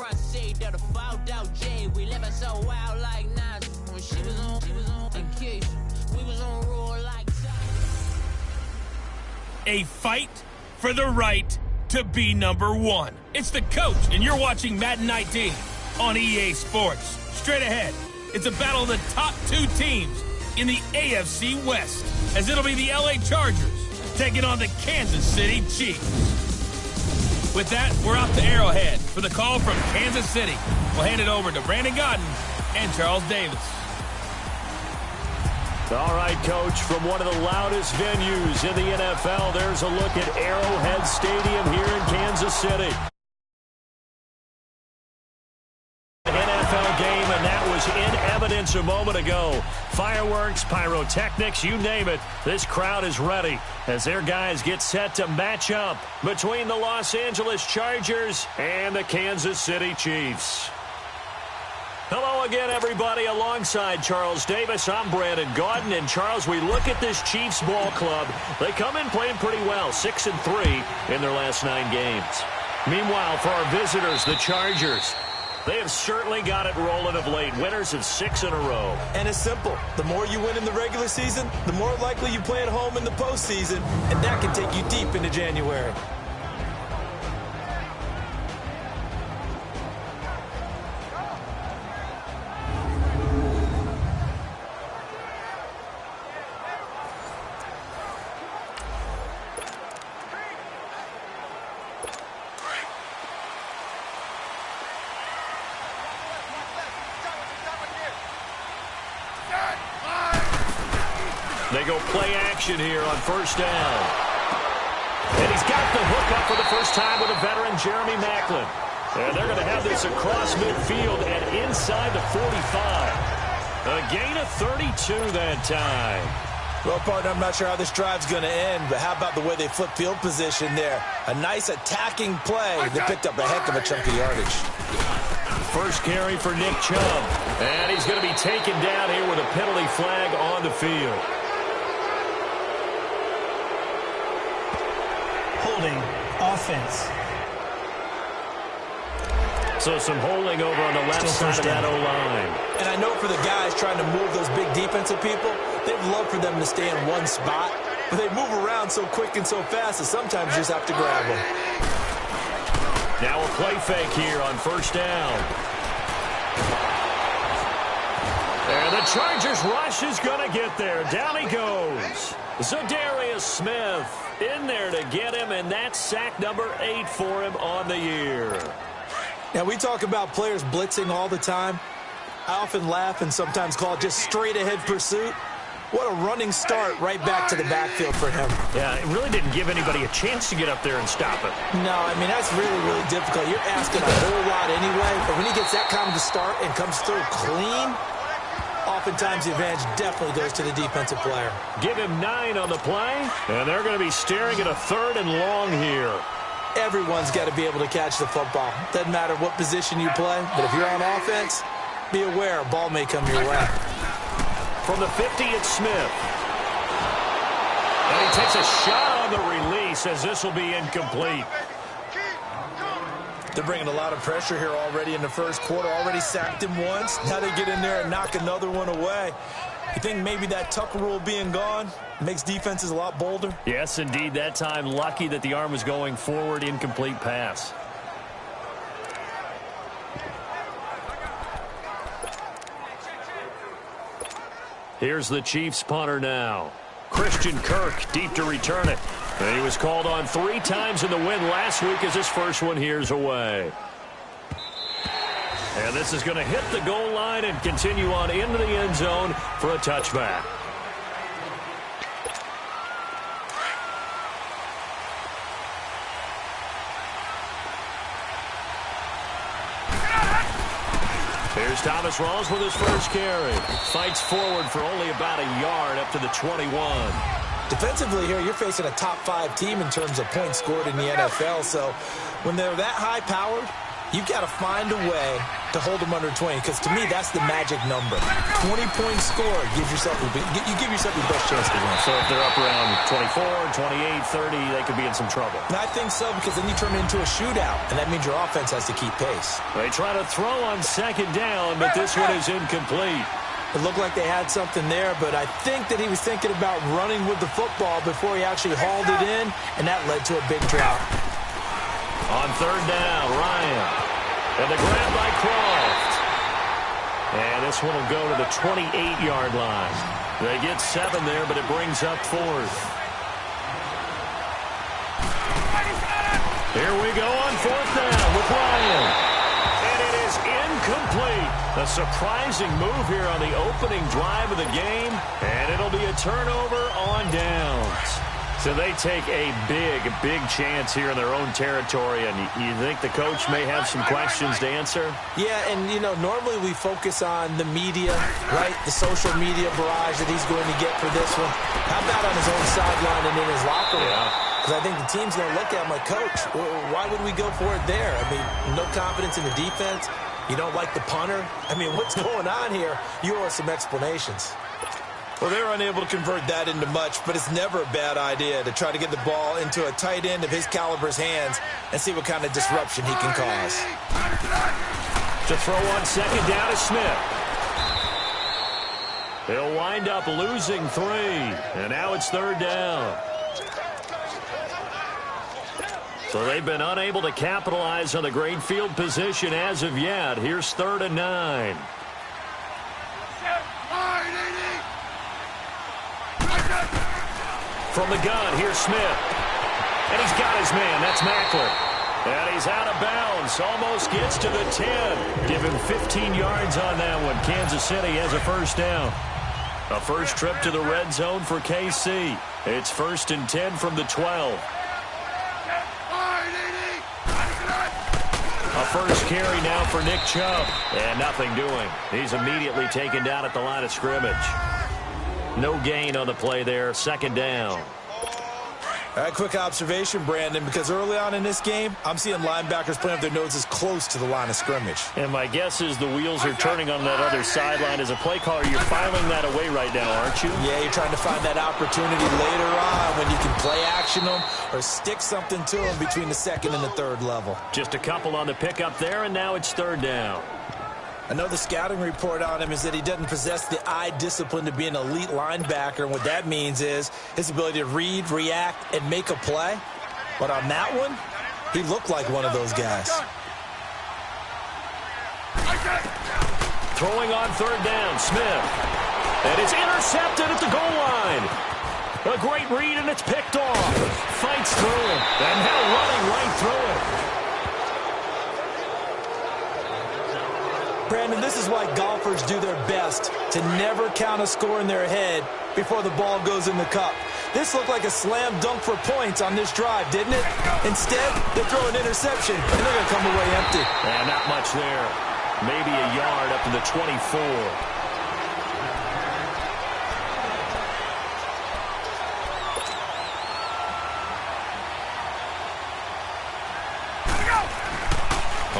front seat of the fogged out J. We living so wild like Nas. When she was on vacation, we was on roll like a fight for the right to be number one. It's the coach, and you're watching Madden 19 on EA Sports. Straight ahead, it's a battle of the top two teams in the AFC West, as it'll be the LA Chargers taking on the Kansas City Chiefs. With that, we're off to Arrowhead for the call from Kansas City. We'll hand it over to Brandon Gaudin and Charles Davis. All right, Coach, from one of the loudest venues in the NFL, there's a look at Arrowhead Stadium here in Kansas City. NFL game, and that was in evidence a moment ago. Fireworks, pyrotechnics, you name it. This crowd is ready as their guys get set to match up between the Los Angeles Chargers and the Kansas City Chiefs. Hello again, everybody. Alongside Charles Davis, I'm Brandon Gaudin. And, Charles, we look at this Chiefs ball club. They come in playing pretty well, 6-3 in their last 9 games. Meanwhile, for our visitors, the Chargers, they have certainly got it rolling of late. Winners of 6 in a row. And it's simple. The more you win in the regular season, the more likely you play at home in the postseason, and that can take you deep into January. They go play action here on first down. And he's got the hook up for the first time with a veteran, Jeremy Maclin. And they're going to have this across midfield and inside the 45. A gain of 32 that time. Well, partner, I'm not sure how this drive's going to end, but how about the way they flip field position there? A nice attacking play that picked up a heck of a chunk of yardage. First carry for Nick Chubb. And he's going to be taken down here with a penalty flag on the field. Holding offense. So some holding over on the left side of that O-line. And I know for the guys trying to move those big defensive people, they'd love for them to stay in one spot, but they move around so quick and so fast that sometimes you just have to grab them. Now a play fake here on first down. And the Chargers rush is going to get there. Down he goes. Za'Darius Smith in there to get him, and that's sack number 8 for him on the year. Now, we talk about players blitzing all the time. I often laugh and sometimes call it just straight-ahead pursuit. What a running start right back to the backfield for him. Yeah, it really didn't give anybody a chance to get up there and stop it. No, I mean, that's really, really difficult. You're asking a whole lot anyway, but when he gets that kind of a start and comes through clean, oftentimes the advantage definitely goes to the defensive player. Give him 9 on the play, and they're going to be staring at a 3rd and long here. Everyone's got to be able to catch the football. Doesn't matter what position you play, but if you're on offense, be aware a ball may come your way. From the 50, it's Smith. And he takes a shot on the release as this will be incomplete. They're bringing a lot of pressure here already in the first quarter. Already sacked him once. Now they get in there and knock another one away. You think maybe that Tucker rule being gone makes defenses a lot bolder? Yes, indeed. That time, lucky that the arm was going forward, incomplete pass. Here's the Chiefs punter now. Christian Kirk deep to return it. And he was called on 3 times in the win last week as his first one here's away. And this is going to hit the goal line and continue on into the end zone for a touchback. Here's Thomas Rawls with his first carry. Fights forward for only about a yard up to the 21. Defensively here, you're facing a top 5 team in terms of points scored in the NFL. So when they're that high-powered, you've got to find a way to hold them under 20, because to me, that's the magic number. 20-point score gives yourself you give yourself your best chance to win. So if they're up around 24, 28, 30, they could be in some trouble. And I think so, because then you turn it into a shootout, and that means your offense has to keep pace. They try to throw on second down, but this one is incomplete. It looked like they had something there, but I think that he was thinking about running with the football before he actually hauled it in, and that led to a big drop. On third down, Ryan. And the grab by Croft. And this one will go to the 28-yard line. They get 7 there, but it brings up 4th. Here we go on 4th down with Ryan. And it is incomplete. A surprising move here on the opening drive of the game. And it'll be a turnover on downs. So they take a big chance here in their own territory. And you think the coach may have some questions to answer? Yeah, and, you know, normally we focus on the media, right? The social media barrage that he's going to get for this one. How about on his own sideline and in his locker room? Because I think the team's going to look at him like, Coach, why would we go for it there? I mean, no confidence in the defense. You don't like the punter? I mean, what's going on here? You owe us some explanations. Well, they're unable to convert that into much, but it's never a bad idea to try to get the ball into a tight end of his caliber's hands and see what kind of disruption he can cause. To throw on second down is Smith. He'll wind up losing 3, and now it's third down. So they've been unable to capitalize on the great field position as of yet. Here's 3rd and 9. From the gun, here's Smith. And he's got his man. That's Mackler. And he's out of bounds. Almost gets to the 10. Give him 15 yards on that one. Kansas City has a first down. A first trip to the red zone for KC. It's 1st and 10 from the 12. A first carry now for Nick Chubb. And nothing doing. He's immediately taken down at the line of scrimmage. No gain on the play there. 2nd down. All right, quick observation, Brandon, because early on in this game, I'm seeing linebackers playing up their noses close to the line of scrimmage. And my guess is the wheels are turning on that other sideline. As a play caller, you're filing that away right now, aren't you? Yeah, you're trying to find that opportunity later on when you can play action them or stick something to them between the 2nd and the 3rd level. Just a couple on the pickup there, and now it's 3rd down. I know the scouting report on him is that he doesn't possess the eye discipline to be an elite linebacker. And what that means is his ability to read, react, and make a play. But on that one, he looked like one of those guys. Throwing on 3rd down, Smith. And it's intercepted at the goal line. A great read, and it's picked off. Fights through it. And now running right through it. Brandon, this is why golfers do their best to never count a score in their head before the ball goes in the cup. This looked like a slam dunk for points on this drive, didn't it? Instead, they throw an interception, and they're going to come away empty. And not much there. Maybe a yard up to the 24.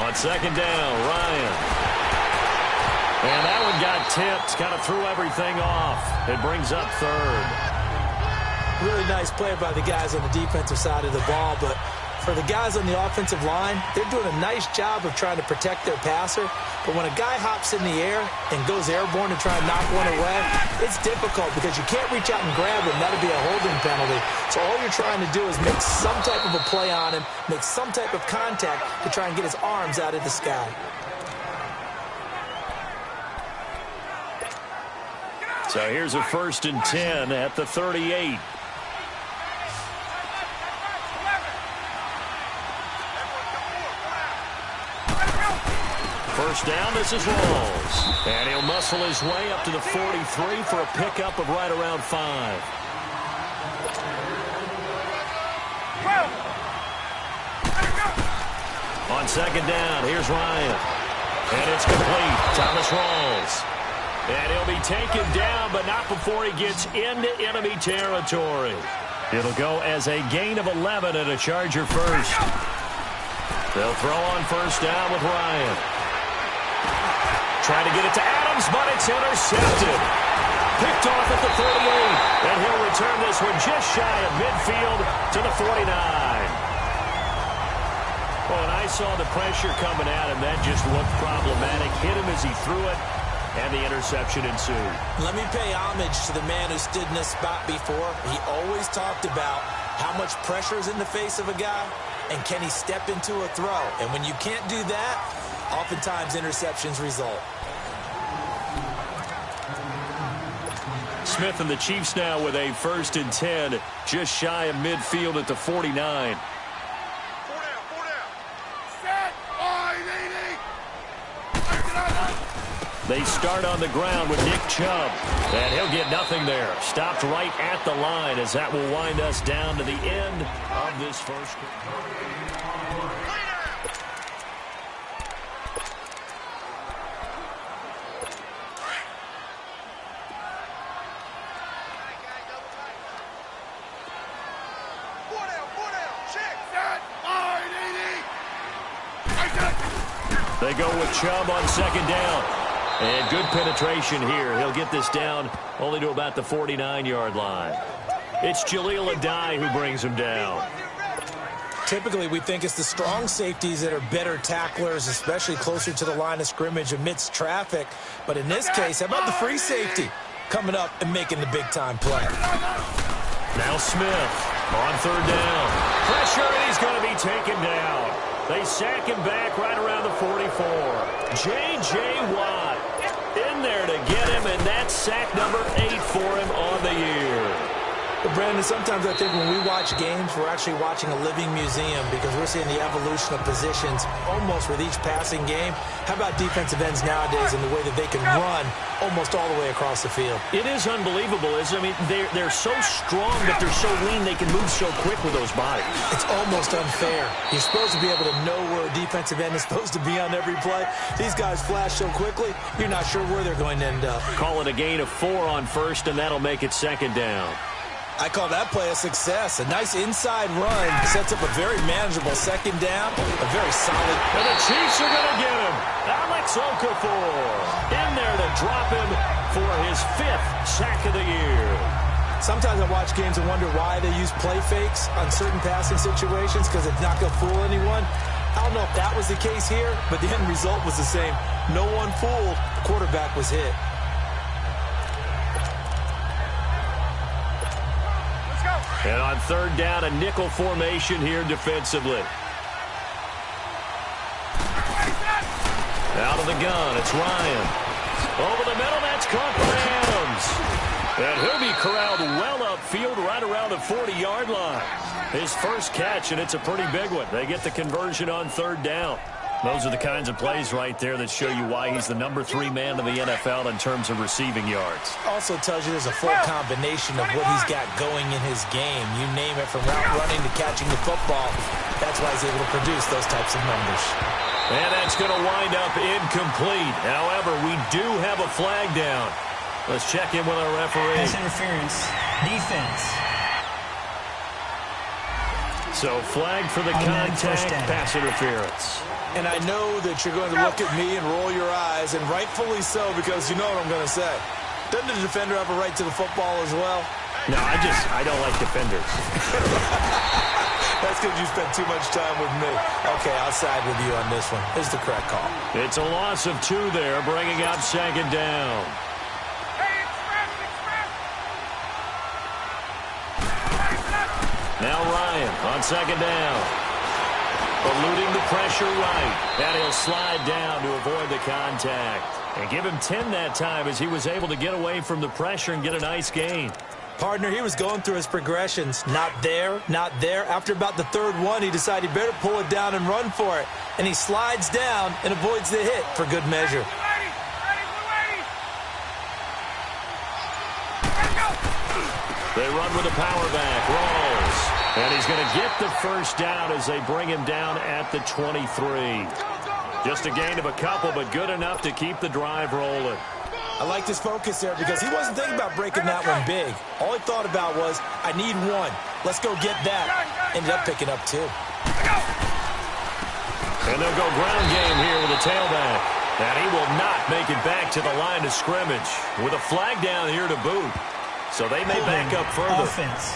On 2nd down, Ryan. And that one got tipped, kind of threw everything off. It brings up 3rd. Really nice play by the guys on the defensive side of the ball, but for the guys on the offensive line, they're doing a nice job of trying to protect their passer. But when a guy hops in the air and goes airborne to try and knock one away, it's difficult because you can't reach out and grab him. That'll be a holding penalty. So all you're trying to do is make some type of a play on him, make some type of contact to try and get his arms out of the sky. So here's a 1st and 10 at the 38. First down, this is Rawls. And he'll muscle his way up to the 43 for a pickup of right around 5. On 2nd down, here's Ryan. And it's complete. Thomas Rawls. And he'll be taken down, but not before he gets into enemy territory. It'll go as a gain of 11 and a Charger first. They'll throw on 1st down with Ryan. Trying to get it to Adams, but it's intercepted. Picked off at the 38, and he'll return this one just shy of midfield to the 49. Well, and I saw the pressure coming at him. That just looked problematic. Hit him as he threw it, and the interception ensued. Let me pay homage to the man who stood in this spot before. He always talked about how much pressure is in the face of a guy, and can he step into a throw. And when you can't do that, oftentimes interceptions result. Smith and the Chiefs now with a 1st and 10, just shy of midfield at the 49. They start on the ground with Nick Chubb, and he'll get nothing there. Stopped right at the line as that will wind us down to the end of this first quarter. They go with Chubb on 2nd down. And good penetration here. He'll get this down only to about the 49-yard line. It's Jaleel Addae who brings him down. Typically, we think it's the strong safeties that are better tacklers, especially closer to the line of scrimmage amidst traffic. But in this case, how about the free safety coming up and making the big-time play? Now Smith on 3rd down. Pressure, and he's going to be taken down. They sack him back right around the 44. J.J. Watt in there to get him, and that's sack number 8 for him on the year. But Brandon, sometimes I think when we watch games, we're actually watching a living museum because we're seeing the evolution of positions almost with each passing game. How about defensive ends nowadays and the way that they can run almost all the way across the field? It is unbelievable, isn't it? I mean, they're so strong, but they're so lean, they can move so quick with those bodies. It's almost unfair. You're supposed to be able to know where a defensive end is supposed to be on every play. These guys flash so quickly, you're not sure where they're going to end up. Call it a gain of 4 on 1st, and that'll make it 2nd down. I call that play a success. A nice inside run sets up a very manageable 2nd down, a very solid. And the Chiefs are going to get him. Alex Okafor in there to drop him for his 5th sack of the year. Sometimes I watch games and wonder why they use play fakes on certain passing situations because it's not going to fool anyone. I don't know if that was the case here, but the end result was the same. No one fooled. The quarterback was hit. And on 3rd down, a nickel formation here defensively. Out of the gun, it's Ryan. Over the middle, that's caught by Adams. And he'll be corralled well upfield right around the 40-yard line. His first catch, and it's a pretty big one. They get the conversion on 3rd down. Those are the kinds of plays right there that show you why he's the number 3 man in the NFL in terms of receiving yards. Also tells you there's a full combination of what he's got going in his game. You name it, from route running to catching the football. That's why he's able to produce those types of numbers. And that's going to wind up incomplete. However, we do have a flag down. Let's check in with our referee. Pass interference. Defense. So flag for the contact, pass interference. And I know that you're going to look at me and roll your eyes, and rightfully so, because you know what I'm going to say. Doesn't the defender have a right to the football as well? No, I don't like defenders. That's because you spent too much time with me. Okay, I'll side with you on this one. Here's the correct call. It's a loss of 2 there, bringing up 2nd down. Now Ryan on 2nd down. Eluding the pressure right. And he'll slide down to avoid the contact. And give him 10 that time as he was able to get away from the pressure and get a nice gain. Partner, he was going through his progressions. Not there, not there. After about the 3rd one, he decided he better pull it down and run for it. And he slides down and avoids the hit for good measure. They run with a power back. Rolls. And he's going to get the 1st down as they bring him down at the 23. Just a gain of a couple, but good enough to keep the drive rolling. I like this focus there because he wasn't thinking about breaking that one big. All he thought about was, I need 1. Let's go get that. Ended up picking up 2. And they'll go ground game here with a tailback. And he will not make it back to the line of scrimmage with a flag down here to boot. So they may back up further. Offense.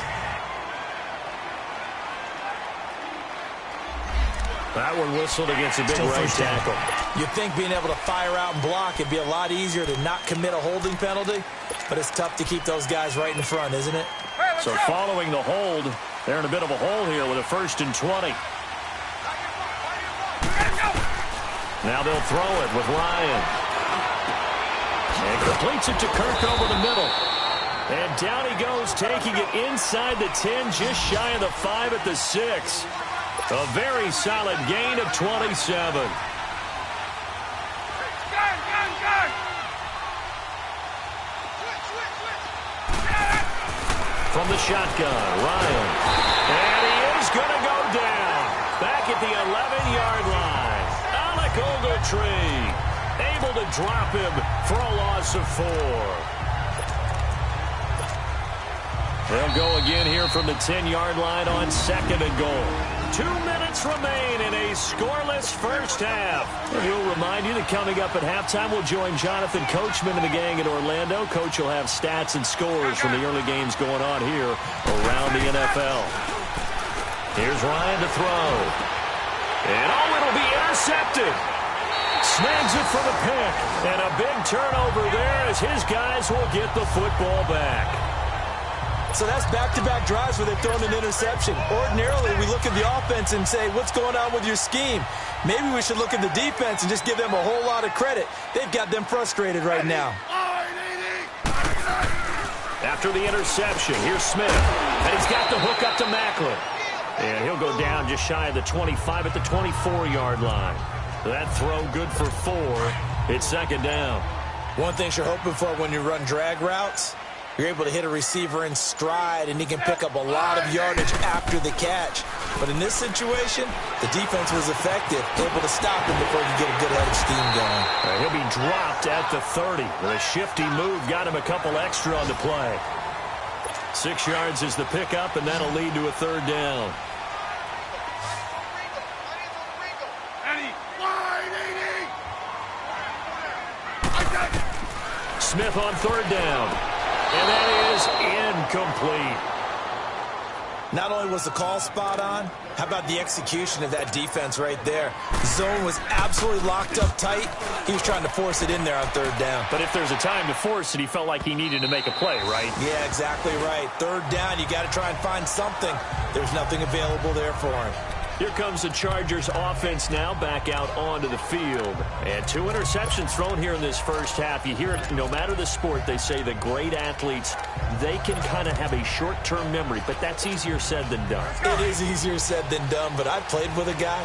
That one whistled against a big right tackle. You'd think being able to fire out and block, it'd be a lot easier to not commit a holding penalty, but it's tough to keep those guys right in front, isn't it? So following the hold, they're in a bit of a hole here with a 1st and 20. Now they'll throw it with Ryan. And completes it to Kirk over the middle. And down he goes, taking it inside the 10, just shy of the 5 at the 6. A very solid gain of 27. From the shotgun, Ryan. And he is going to go down. Back at the 11-yard line. Alec Ogletree able to drop him for a loss of 4. They'll go again here from the 10-yard line on 2nd and goal. 2 minutes remain in a scoreless first half. And we'll remind you that coming up at halftime, we'll join Jonathan Coachman and the gang in Orlando. Coach will have stats and scores from the early games going on here around the NFL. Here's Ryan to throw. And it'll be intercepted. Snags it for the pick. And a big turnover there as his guys will get the football back. So that's back-to-back drives where they've thrown an interception. Ordinarily, we look at the offense and say, what's going on with your scheme? Maybe we should look at the defense and just give them a whole lot of credit. They've got them frustrated right now. After the interception, here's Smith. And he's got the hook up to Macklin. And he'll go down just shy of the 25 at the 24-yard line. That throw good for 4. It's 2nd down. One thing you're hoping for when you run drag routes, you're able to hit a receiver in stride, and he can pick up a lot of yardage after the catch. But in this situation, the defense was effective, able to stop him before he could get a good head of steam going. He'll be dropped at the 30. With a shifty move, got him a couple extra on the play. 6 yards is the pickup, and that'll lead to a 3rd down. Smith on 3rd down. And that is incomplete. Not only was the call spot on, how about the execution of that defense right there? The zone was absolutely locked up tight. He was trying to force it in there on 3rd down. But if there's a time to force it, he felt like he needed to make a play, right? Yeah, exactly right. 3rd down, you got to try and find something. There's nothing available there for him. Here comes the Chargers offense now back out onto the field. And 2 interceptions thrown here in this first half. You hear it, no matter the sport, they say the great athletes, they can kind of have a short-term memory, but that's easier said than done. It is easier said than done, but I played with a guy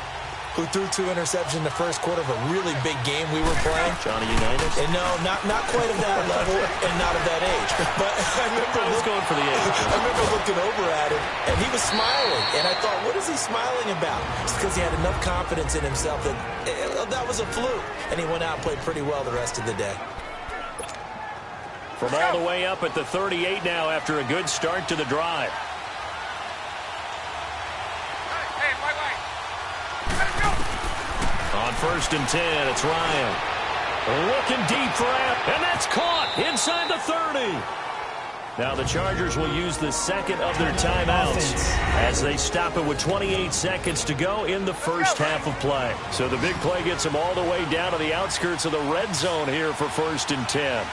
who threw 2 interceptions in the first quarter of a really big game we were playing. Johnny Unitas? And no, not quite of that level and not of that age. But I was going for the age. I remember looking over at him, and he was smiling. And I thought, what is he smiling about? It's because he had enough confidence in himself that that was a fluke. And he went out and played pretty well the rest of the day. From all the way up at the 38 now after a good start to the drive. On 1st and 10, it's Ryan. Looking deep for Amp, and that's caught inside the 30. Now the Chargers will use the 2nd of their timeouts as they stop it with 28 seconds to go in the first half of play. So the big play gets them all the way down to the outskirts of the red zone here for 1st and 10.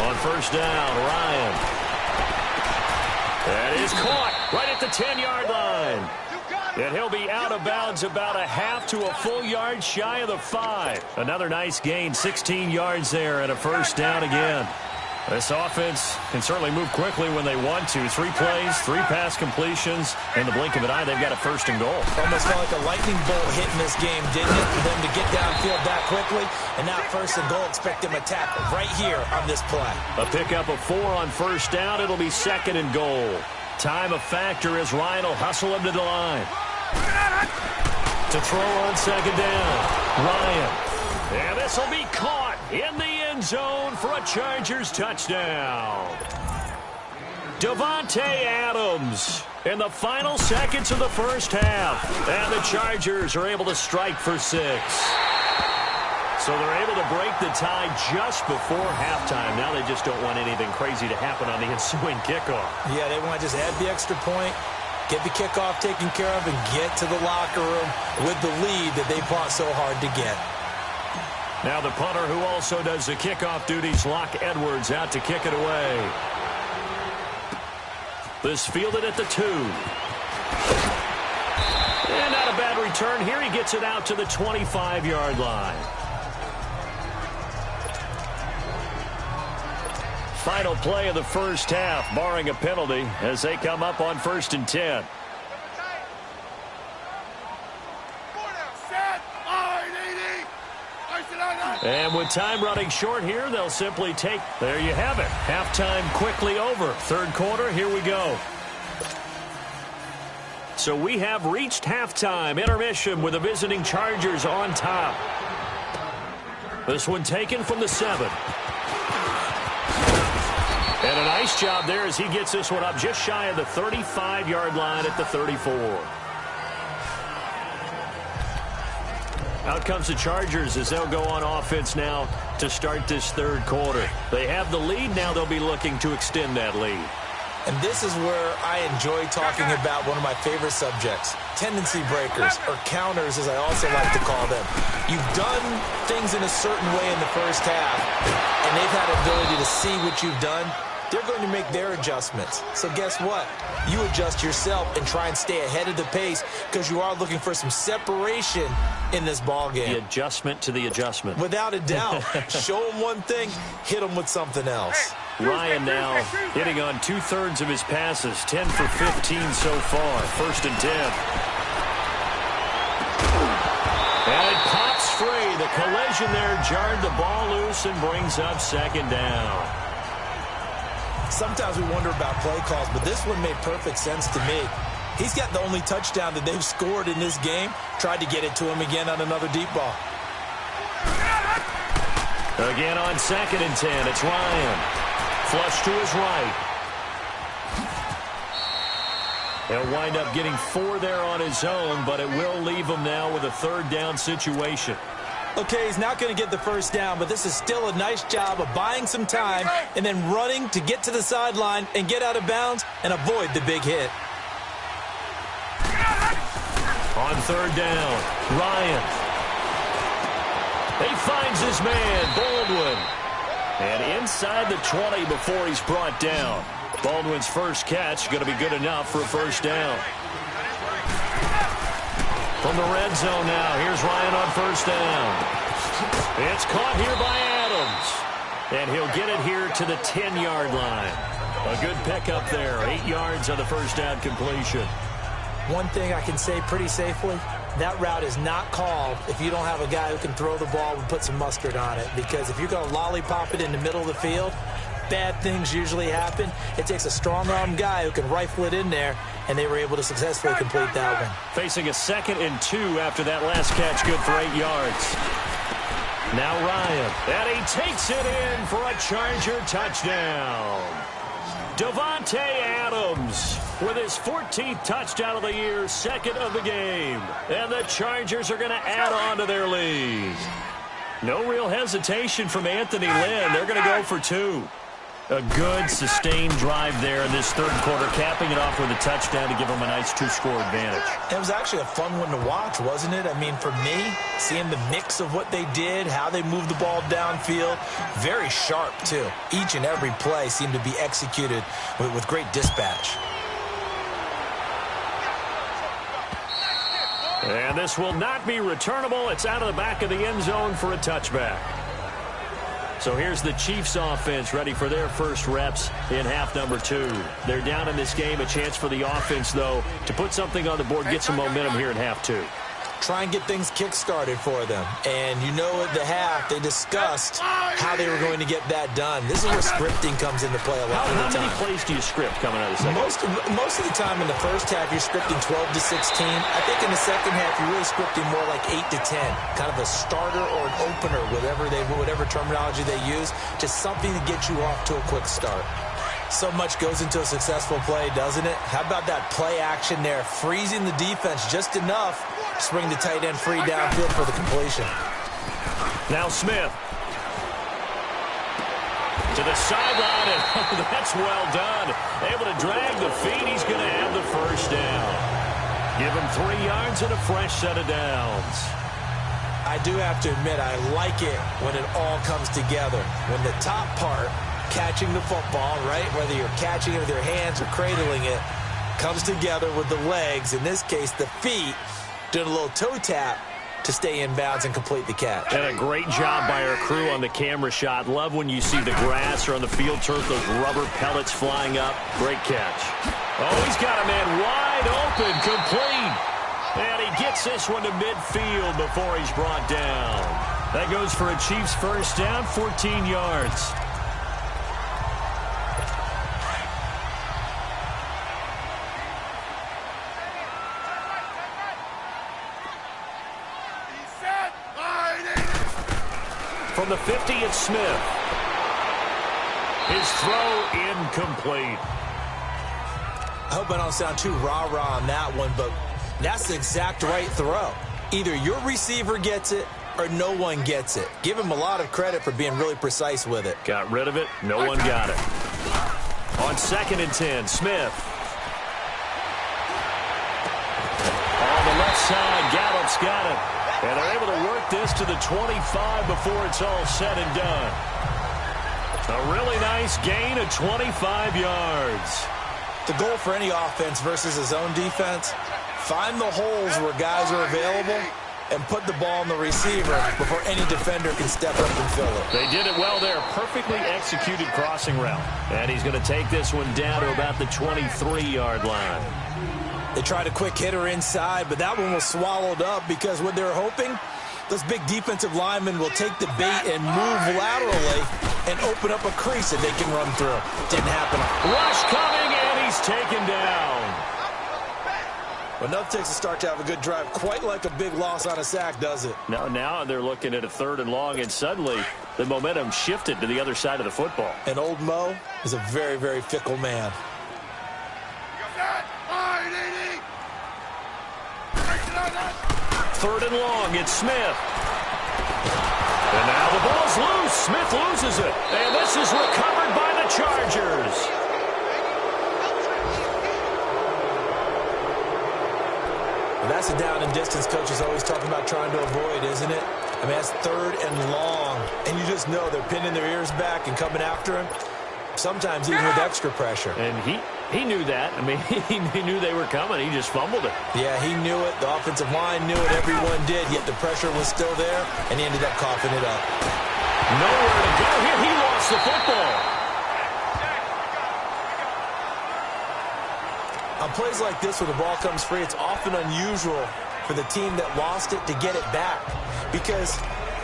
On 1st down, Ryan. That is caught right at the 10-yard line. And he'll be out of bounds about a half to a full yard shy of the 5. Another nice gain, 16 yards there, and a 1st down again. This offense can certainly move quickly when they want to. 3 plays, 3 pass completions. In the blink of an eye, they've got a 1st and goal. Almost felt like a lightning bolt hit in this game, didn't it? For them to get downfield that quickly. And now 1st and goal, expect them to tackle right here on this play. A pickup of 4 on 1st down. It'll be 2nd and goal. Time a factor as Ryan will hustle him to the line. To throw on 2nd down. Ryan. And this will be caught in the end zone for a Chargers touchdown. Davante Adams in the final seconds of the first half. And the Chargers are able to strike for 6. So they're able to break the tie just before halftime. Now they just don't want anything crazy to happen on the ensuing kickoff. Yeah, they want to just add the extra point, get the kickoff taken care of, and get to the locker room with the lead that they fought so hard to get. Now the punter who also does the kickoff duties, Locke Edwards, out to kick it away. This fielded at the 2. And not a bad return here. He gets it out to the 25-yard line. Final play of the first half, barring a penalty, as they come up on 1st and 10. And with time running short here, they'll simply take. There you have it. Halftime quickly over. Third quarter, here we go. So we have reached halftime. Intermission with the visiting Chargers on top. This one taken from the 7. And a nice job there as he gets this one up just shy of the 35-yard line at the 34. Out comes the Chargers as they'll go on offense now to start this third quarter. They have the lead. Now they'll be looking to extend that lead. And this is where I enjoy talking about one of my favorite subjects, tendency breakers, or counters as I also like to call them. You've done things in a certain way in the first half, and they've had the ability to see what you've done. They're going to make their adjustments. So guess what? You adjust yourself and try and stay ahead of the pace because you are looking for some separation in this ball game. The adjustment to the adjustment. Without a doubt. Show them one thing, hit them with something else. Ryan now hitting on 2/3 of his passes, 10 for 15 so far. 1st and 10. And it pops free. The collision there jarred the ball loose and brings up 2nd down. Sometimes we wonder about play calls, but this one made perfect sense to me. He's got the only touchdown that they've scored in this game. Tried to get it to him again on another deep ball. Again on 2nd and 10, it's Ryan. Flush to his right. He'll wind up getting 4 there on his own, but it will leave him now with a 3rd down situation. Okay, he's not going to get the first down, but this is still a nice job of buying some time and then running to get to the sideline and get out of bounds and avoid the big hit. On 3rd down, Ryan. He finds his man, Baldwin. And inside the 20 before he's brought down. Baldwin's first catch going to be good enough for a 1st down. From the red zone now, here's Ryan on 1st down. It's caught here by Adams. And he'll get it here to the 10-yard line. A good pickup there, 8 yards on the 1st down completion. One thing I can say pretty safely, that route is not called if you don't have a guy who can throw the ball and put some mustard on it. Because if you're going to lollipop it in the middle of the field, bad things usually happen. It takes a strong-arm guy who can rifle it in there, and they were able to successfully complete that one. Facing a 2nd and 2 after that last catch, good for 8 yards. Now Ryan, and he takes it in for a Charger touchdown. Davante Adams with his 14th touchdown of the year, 2nd of the game. And the Chargers are going to add on to their lead. No real hesitation from Anthony Lynn. They're going to go for 2. A good, sustained drive there in this third quarter, capping it off with a touchdown to give them a nice 2-score advantage. It was actually a fun one to watch, wasn't it? I mean, for me, seeing the mix of what they did, how they moved the ball downfield, very sharp, too. Each and every play seemed to be executed with great dispatch. And this will not be returnable. It's out of the back of the end zone for a touchback. So here's the Chiefs offense ready for their first reps in half number 2. They're down in this game. A chance for the offense, though, to put something on the board, get some momentum here in half 2. Try and get things kick-started for them. And you know at the half, they discussed how they were going to get that done. This is where scripting comes into play a lot of the time. How many plays do you script coming out of the second? Most of the time in the first half, you're scripting 12 to 16. I think in the second half, you're really scripting more like 8 to 10. Kind of a starter or an opener, whatever terminology they use, just something to get you off to a quick start. So much goes into a successful play, doesn't it? How about that play action there, freezing the defense just enough to bring the tight end free downfield for the completion. Now Smith. To the sideline, and that's well done. Able to drag the feet. He's going to have the first down. Give him 3 yards and a fresh set of downs. I do have to admit, I like it when it all comes together. When the top part, catching the football, right, whether you're catching it with your hands or cradling it, comes together with the legs, in this case the feet, doing a little toe tap to stay in bounds and complete the catch. And a great job by our crew on the camera shot. Love when you see the grass or on the field turf, those rubber pellets flying up. Great catch. Oh, he's got a man wide open, complete. And he gets this one to midfield before he's brought down. That goes for a Chiefs first down, 14 yards. From the 50, it's Smith. His throw incomplete. I hope I don't sound too rah-rah on that one, but that's the exact right throw. Either your receiver gets it or no one gets it. Give him a lot of credit for being really precise with it. Got rid of it. No one got it. On 2nd and 10, Smith. On the left side, Gallup's got it. And they're able to work this to the 25 before it's all said and done. A really nice gain of 25 yards. The goal for any offense versus his own defense, find the holes where guys are available and put the ball on the receiver before any defender can step up and fill it. They did it well there. Perfectly executed crossing route. And he's going to take this one down to about the 23-yard line. They tried a quick hitter inside, but that one was swallowed up because what they're hoping, those big defensive linemen will take the bait and move laterally and open up a crease that they can run through. Didn't happen. Rush coming, and he's taken down. But enough takes a start to have a good drive. Quite like a big loss on a sack, does it? Now they're looking at a 3rd and long, and suddenly the momentum shifted to the other side of the football. And old Mo is a very, very fickle man. 3rd and long, it's Smith. And now the ball's loose. Smith loses it. And this is recovered by the Chargers. Well, that's a down and distance coach is always talking about trying to avoid, isn't it? I mean, that's 3rd and long. And you just know they're pinning their ears back and coming after him. Sometimes even with extra pressure. And he knew that. I mean, he knew they were coming. He just fumbled it. Yeah, he knew it. The offensive line knew it. Everyone did. Yet the pressure was still there, and he ended up coughing it up. Nowhere to go here. He lost the football. On plays like this where the ball comes free, it's often unusual for the team that lost it to get it back. Because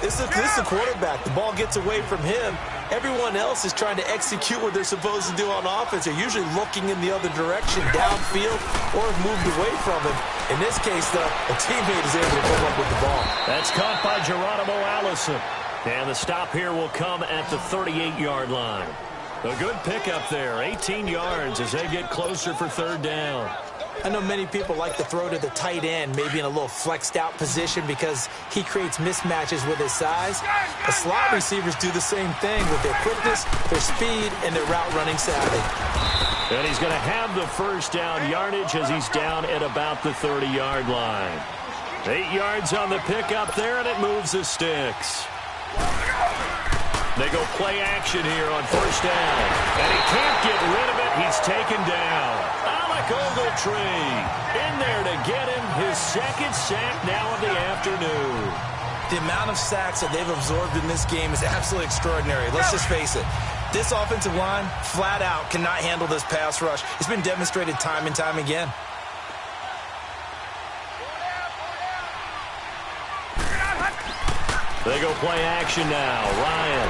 this is the quarterback. The ball gets away from him. Everyone else is trying to execute what they're supposed to do on offense. They're usually looking in the other direction, downfield, or have moved away from him. In this case, though, a teammate is able to come up with the ball. That's caught by Geronimo Allison. And the stop here will come at the 38-yard line. A good pickup there, 18 yards as they get closer for 3rd down. I know many people like to throw to the tight end, maybe in a little flexed out position because he creates mismatches with his size. The slot receivers do the same thing with their quickness, their speed, and their route running savvy. And he's going to have the first down yardage as he's down at about the 30-yard line. 8 yards on the pickup there, and it moves the sticks. They go play action here on 1st down. And he can't get rid of it. He's taken down. Alec Ogletree in there to get him his 2nd sack now of the afternoon. The amount of sacks that they've absorbed in this game is absolutely extraordinary. Let's just face it. This offensive line, flat out, cannot handle this pass rush. It's been demonstrated time and time again. They go play action now. Ryan.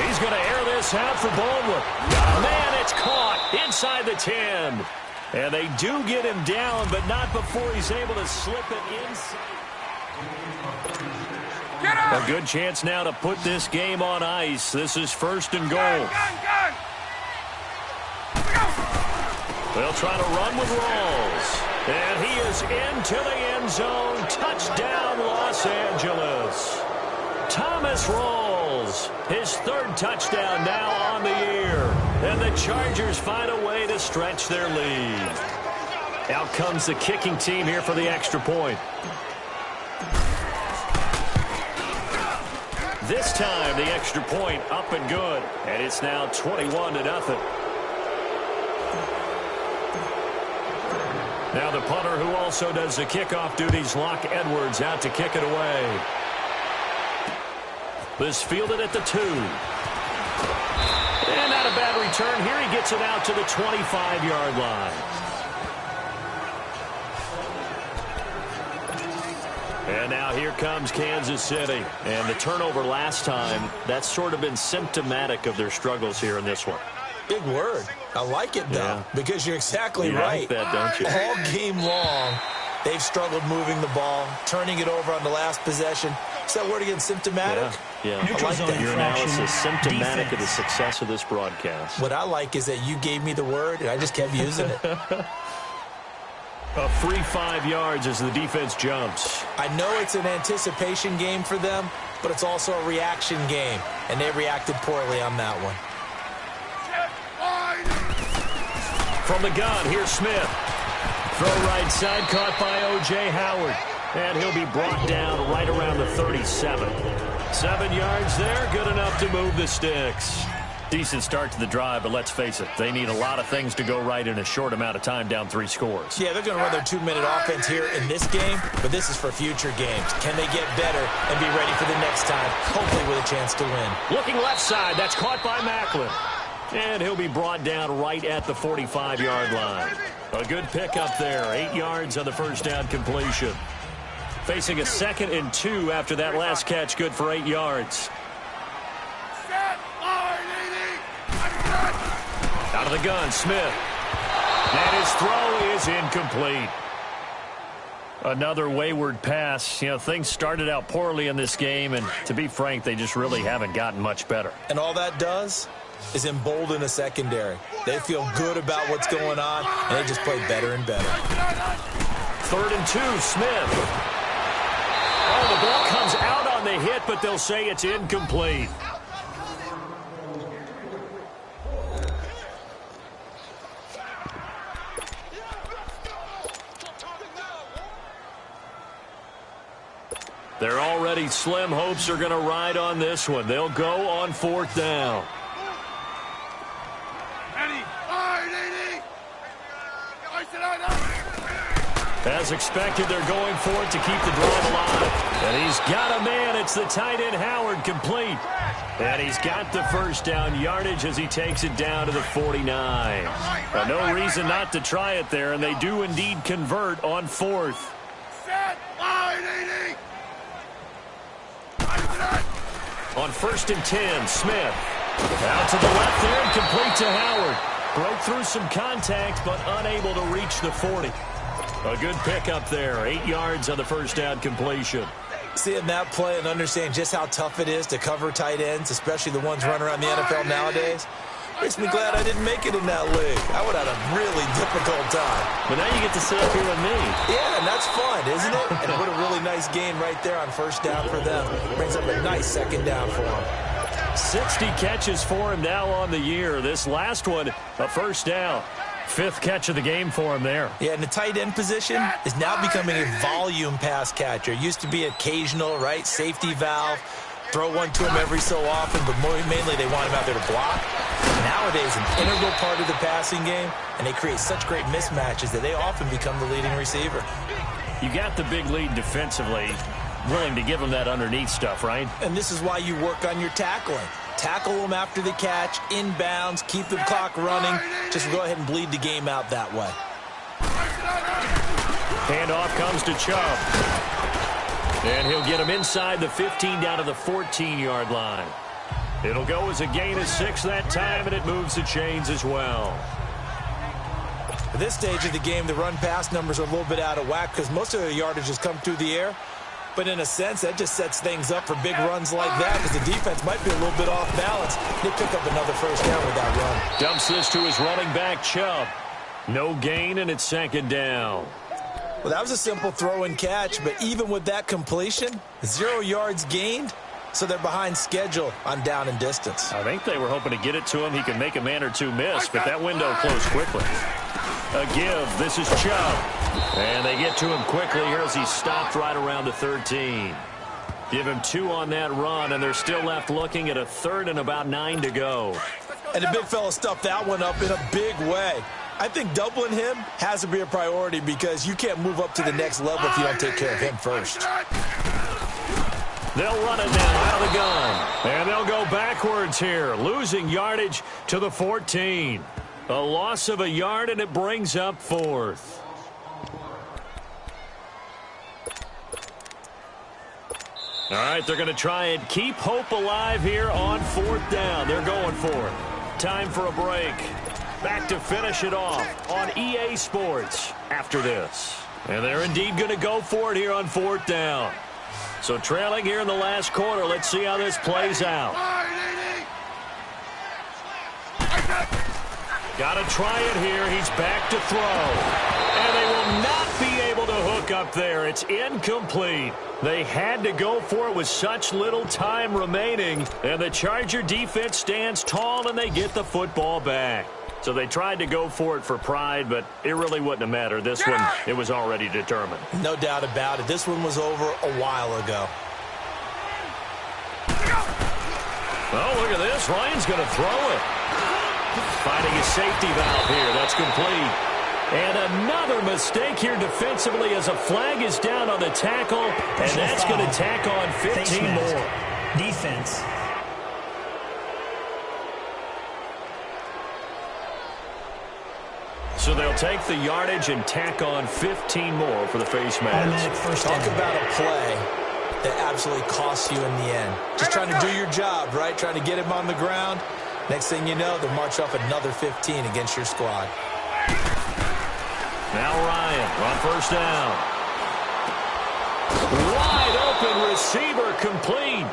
He's going to air this out for Baldwin. Got a man. It's caught inside the 10. And they do get him down, but not before he's able to slip it inside. A good chance now to put this game on ice. This is 1st and goal. They'll try to run with Rawls. And he is into the end zone. Touchdown, Los Angeles. Thomas rolls. His third touchdown now on the year. And the Chargers find a way to stretch their lead. Out comes the kicking team here for the extra point. This time, the extra point up and good. And it's now 21-0. Now the punter who also does the kickoff duties, Locke Edwards, out to kick it away. This fielded at the 2. And not a bad return. Here he gets it out to the 25-yard line. And now here comes Kansas City. And the turnover last time, that's sort of been symptomatic of their struggles here in this one. Big word. I like it, though, because you're exactly right. You like that, don't you? All game long, they've struggled moving the ball, turning it over on the last possession. Is that word again, symptomatic? Yeah. I like that. Your analysis symptomatic of the success of this broadcast. What I like is that you gave me the word, and I just kept using it. A free 5 yards as the defense jumps. I know it's an anticipation game for them, but it's also a reaction game, and they reacted poorly on that one. From the gun, here's Smith. Throw right side, caught by O.J. Howard. And he'll be brought down right around the 37. 7 yards there, good enough to move the sticks. Decent start to the drive, but let's face it, they need a lot of things to go right in a short amount of time, down 3 scores. Yeah, they're going to run their 2-minute offense here in this game, but this is for future games. Can they get better and be ready for the next time, hopefully with a chance to win? Looking left side, that's caught by Macklin. And he'll be brought down right at the 45-yard line. A good pickup there, 8 yards on the first down completion. Facing a 2nd and 2 after that last catch, good for 8 yards. Out of the gun, Smith. And his throw is incomplete. Another wayward pass. You know, things started out poorly in this game, and to be frank, they just really haven't gotten much better. And all that does is embolden a secondary. They feel good about what's going on, and they just play better and better. 3rd and 2, Smith. Oh, the ball comes out on the hit, but they'll say it's incomplete. They're already slim hopes are going to ride on this one. They'll go on 4th down. As expected, they're going for it to keep the drive alive. And he's got a man. It's the tight end, Howard, complete. And he's got the first down yardage as he takes it down to the 49. Now, no reason not to try it there, and they do indeed convert on 4th. On 1st and 10, Smith. Out to the left there and complete to Howard. Broke through some contact, but unable to reach the 40. A good pickup there. 8 yards on the first down completion. Seeing that play and understand just how tough it is to cover tight ends, especially the ones running around the NFL nowadays, makes me glad I didn't make it in that league. I would have had a really difficult time. But now you get to sit up here with me. Yeah, and that's fun, isn't it? And what a really nice gain right there on first down for them. Brings up a nice 2nd down for them. 60 catches for him now on the year. This last one, a first down. 5th catch of the game for him there. Yeah, and the tight end position is now becoming a volume pass catcher. It used to be occasional, right? Safety valve. Throw one to him every so often, but mainly they want him out there to block. Nowadays, an integral part of the passing game, and they create such great mismatches that they often become the leading receiver. You got the big lead defensively, willing to give them that underneath stuff, right? And this is why you work on your tackling. Tackle them after the catch, inbounds, keep the clock running. Just go ahead and bleed the game out that way. Handoff comes to Chubb. And he'll get him inside the 15 down to the 14-yard line. It'll go as a gain of 6 that time, and it moves the chains as well. At this stage of the game, the run-pass numbers are a little bit out of whack because most of their yardage has come through the air. But in a sense, that just sets things up for big runs like that because the defense might be a little bit off balance. They pick up another first down with that run. Dumps this to his running back, Chubb. No gain, and it's 2nd down. Well, that was a simple throw and catch, but even with that completion, 0 yards gained, so they're behind schedule on down and distance. I think they were hoping to get it to him. He could make a man or two miss, but that window closed quickly. A give. This is Chubb. And they get to him quickly here as he's stopped right around the 13. Give him 2 on that run, and they're still left looking at a 3rd and about 9 to go. And the big fella stuffed that one up in a big way. I think doubling him has to be a priority because you can't move up to the next level if you don't take care of him first. They'll run it now out of the gun. And they'll go backwards here, losing yardage to the 14. A loss of a yard, and it brings up 4th. All right, they're going to try and keep hope alive here on 4th down. They're going for it. Time for a break. Back to finish it off on EA Sports after this. And they're indeed going to go for it here on 4th down. So trailing here in the last quarter. Let's see how this plays out. Got to try it here. He's back to throw. And they will not be able to hook up there. It's incomplete. They had to go for it with such little time remaining. And the Charger defense stands tall, and they get the football back. So they tried to go for it for pride, but it really wouldn't have mattered. This one, it was already determined. No doubt about it. This one was over a while ago. Oh, look at this. Ryan's going to throw it. Finding a safety valve here. That's complete. And another mistake here defensively as a flag is down on the tackle, and that's going to tack on 15 more. Defense. So they'll take the yardage and tack on 15 more for the face mask. Talk about a play that absolutely costs you in the end. Just trying to do your job, right? Trying to get him on the ground. Next thing you know, they'll march off another 15 against your squad. Now Ryan on 1st down. Wide open receiver complete.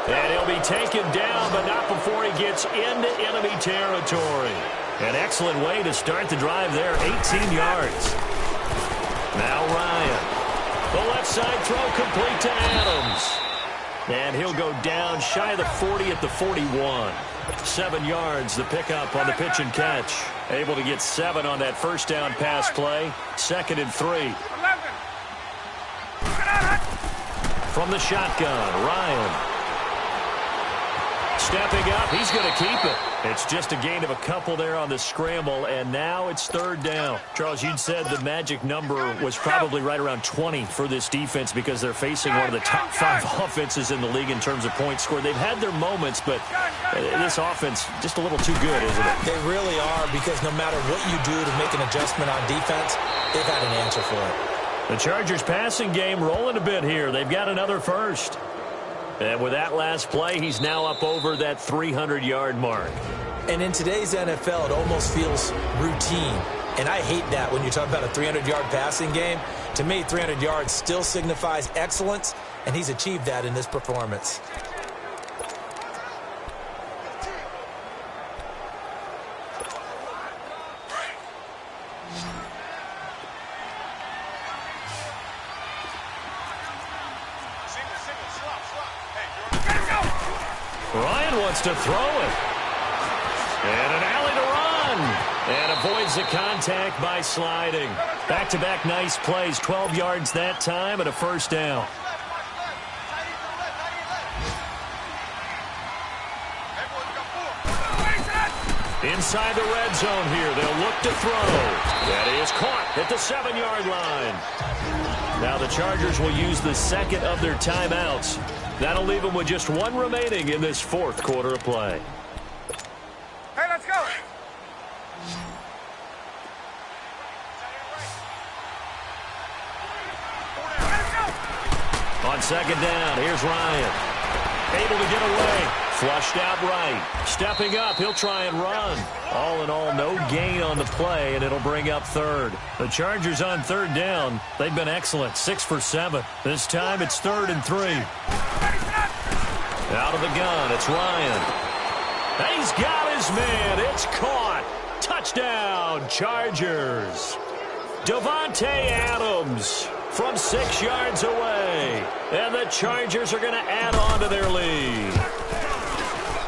And he'll be taken down, but not before he gets into enemy territory. An excellent way to start the drive there, 18 yards. Now Ryan. The left side throw complete to Adams. And he'll go down shy of the 40 at the 41. 7 yards, the pickup on the pitch and catch. Able to get 7 on that 1st down pass play. 2nd and 3. From the shotgun, Ryan. Stepping up, he's going to keep it. It's just a gain of a couple there on the scramble, and now it's 3rd down. Charles, you'd said the magic number was probably right around 20 for this defense because they're facing one of the top 5 offenses in the league in terms of points scored. They've had their moments, but this offense just a little too good, isn't it? They really are, because no matter what you do to make an adjustment on defense, they've had an answer for it. The Chargers passing game rolling a bit here. They've got another first. And with that last play, he's now up over that 300-yard mark. And in today's NFL, it almost feels routine. And I hate that when you talk about a 300-yard passing game. To me, 300 yards still signifies excellence, and he's achieved that in this performance. Ryan wants to throw it. And an alley to run. And avoids the contact by sliding. Back-to-back nice plays. 12 yards that time and a 1st down. Inside the red zone here. They'll look to throw. That is caught at the 7-yard line. Now the Chargers will use the 2nd of their timeouts. That'll leave them with just 1 remaining in this 4th quarter of play. Hey, let's go. On 2nd down, here's Ryan. Able to get away. Flushed out right. Stepping up, he'll try and run. All in all, no gain on the play, and it'll bring up 3rd. The Chargers on 3rd down. They've been excellent, 6 for 7. This time it's 3rd and 3. Out of the gun, it's Ryan. He's got his man. It's caught. Touchdown, Chargers. Davante Adams, from 6 yards away. And the Chargers are going to add on to their lead.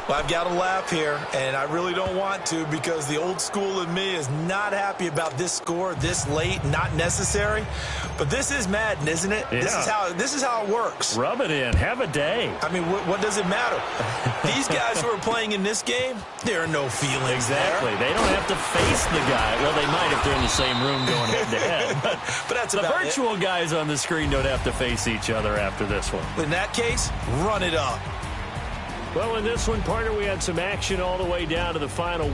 Well, I've got to laugh here, and I really don't want to because the old school in me is not happy about this score this late, not necessary. But this is Madden, isn't it? Yeah. This is how it works. Rub it in. Have a day. I mean, what does it matter? These guys who are playing in this game, there are no feelings Exactly. there. They don't have to face the guy. Well, they might if they're in the same room going head-to-head. But that's the about virtual guys on the screen don't have to face each other after this one. In that case, run it up. Well, in this one, partner, we had some action all the way down to the final.